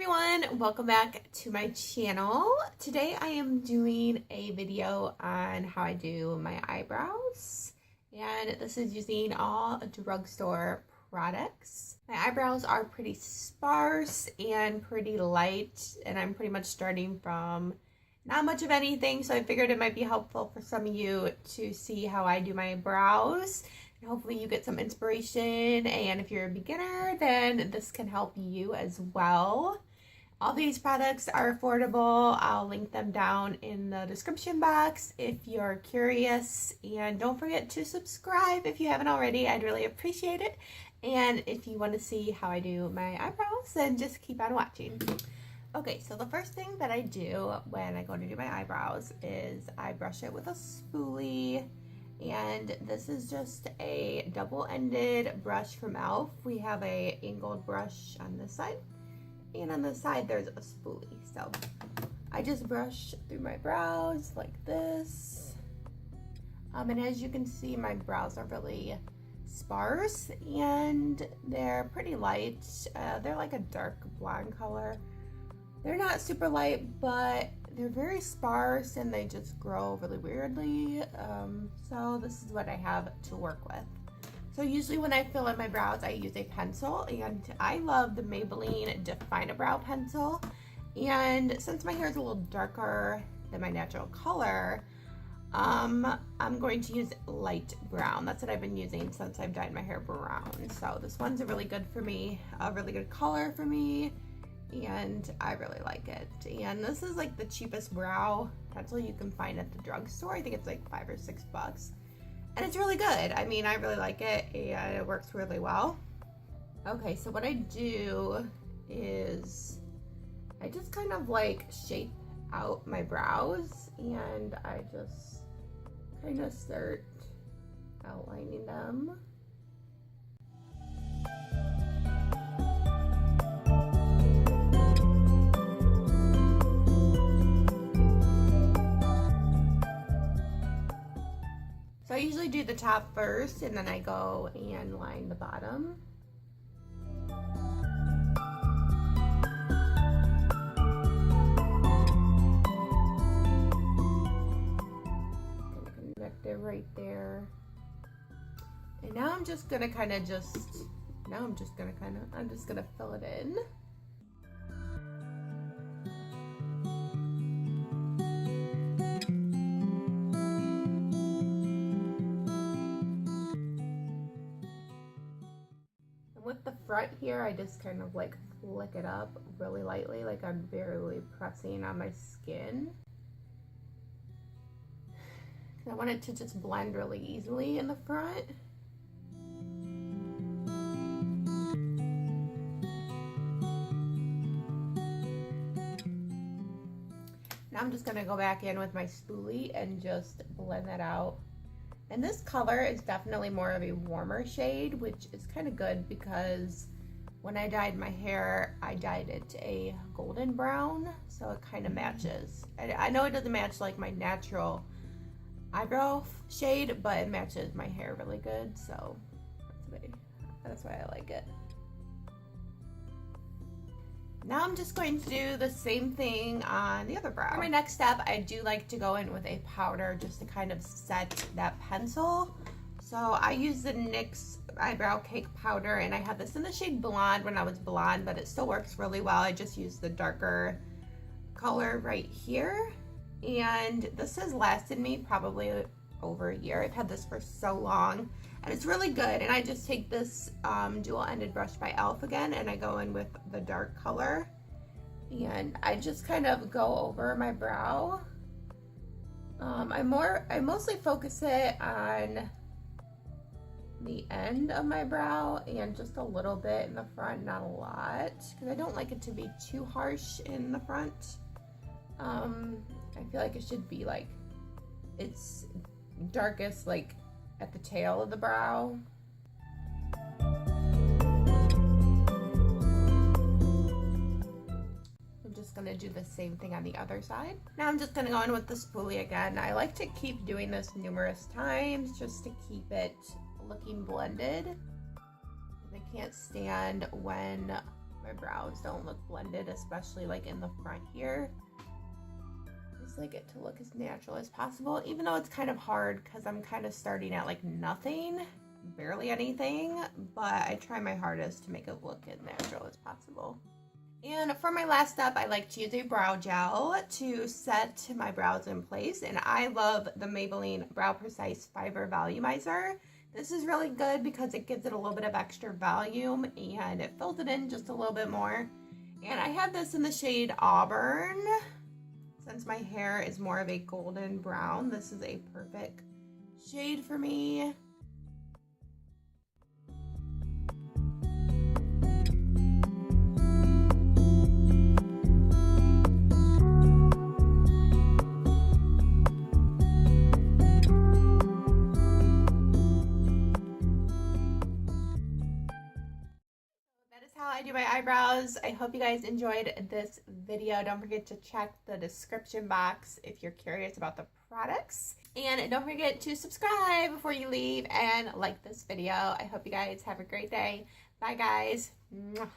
everyone, welcome back to my channel. Today I am doing a video on how I do my eyebrows, and this is using all drugstore products. My eyebrows are pretty sparse and pretty light, and I'm pretty much starting from not much of anything, so I figured it might be helpful for some of you to see how I do my brows. And hopefully you get some inspiration, and if you're a beginner, then this can help you as well. All these products are affordable. I'll link them down in the description box if you're curious, and don't forget to subscribe if you haven't already. I'd really appreciate it. And if you want to see how I do my eyebrows, then just keep on watching. Okay, so the first thing that I do when I go to do my eyebrows is I brush it with a spoolie. And this is just a double-ended brush from e.l.f. We have a angled brush on this side, and on this side there's a spoolie. So I just brush through my brows like this. And as you can see, my brows are really sparse and they're pretty light. They're like a dark blonde color. They're not super light, but they're very sparse and they just grow really weirdly. So this is what I have to work with. So usually when I fill in my brows, I use a pencil, and I love the Maybelline Define-A-Brow pencil. And since my hair is a little darker than my natural color, I'm going to use light brown. That's what I've been using since I've dyed my hair brown. So this one's really good for me, a really good color for me, and I really like it. And this is like the cheapest brow pencil you can find at the drugstore. I think it's like $5 or $6, and it's really good. I mean, I really like it, and it works really well. Okay, so what I do is I just kind of like shape out my brows, and I just kind of start outlining them. So I usually do the top first, and then I go and line the bottom. Gonna connect it right there. And now I'm just gonna kind of I'm just gonna fill it in. With the front here, I just kind of like flick it up really lightly, like I'm barely pressing on my skin. I want it to just blend really easily in the front. Now I'm just gonna go back in with my spoolie and just blend that out. And this color is definitely more of a warmer shade, which is kind of good because when I dyed my hair, I dyed it a golden brown, so it kind of matches. I know it doesn't match like my natural eyebrow shade, but it matches my hair really good, so that's why I like it. Now I'm just going to do the same thing on the other brow. For my next step, I do like to go in with a powder just to kind of set that pencil. So I use the NYX Eyebrow Cake Powder, and I had this in the shade Blonde when I was blonde, but it still works really well. I just use the darker color right here. And this has lasted me probably over a year. I've had this for so long, and it's really good. And I just take this dual-ended brush by e.l.f. again, and I go in with the dark color, and I just kind of go over my brow. I mostly focus it on the end of my brow and just a little bit in the front, not a lot, because I don't like it to be too harsh in the front. I feel like it should be like it's darkest like at the tail of the brow. I'm just gonna do the same thing on the other side. Now I'm just gonna go in with the spoolie again. I like to keep doing this numerous times just to keep it looking blended. I can't stand when my brows don't look blended, especially like in the front here. Just like it to look as natural as possible, even though it's kind of hard because I'm kind of starting at like nothing, barely anything, but I try my hardest to make it look as natural as possible. And for my last step, I like to use a brow gel to set my brows in place, and I love the Maybelline Brow Precise Fiber Volumizer. This is really good because it gives it a little bit of extra volume and it fills it in just a little bit more. And I have this in the shade Auburn. Since my hair is more of a golden brown, this is a perfect shade for me. How I do my eyebrows. I hope you guys enjoyed this video. Don't forget to check the description box if you're curious about the products. And don't forget to subscribe before you leave and like this video. I hope you guys have a great day. Bye guys. Mwah.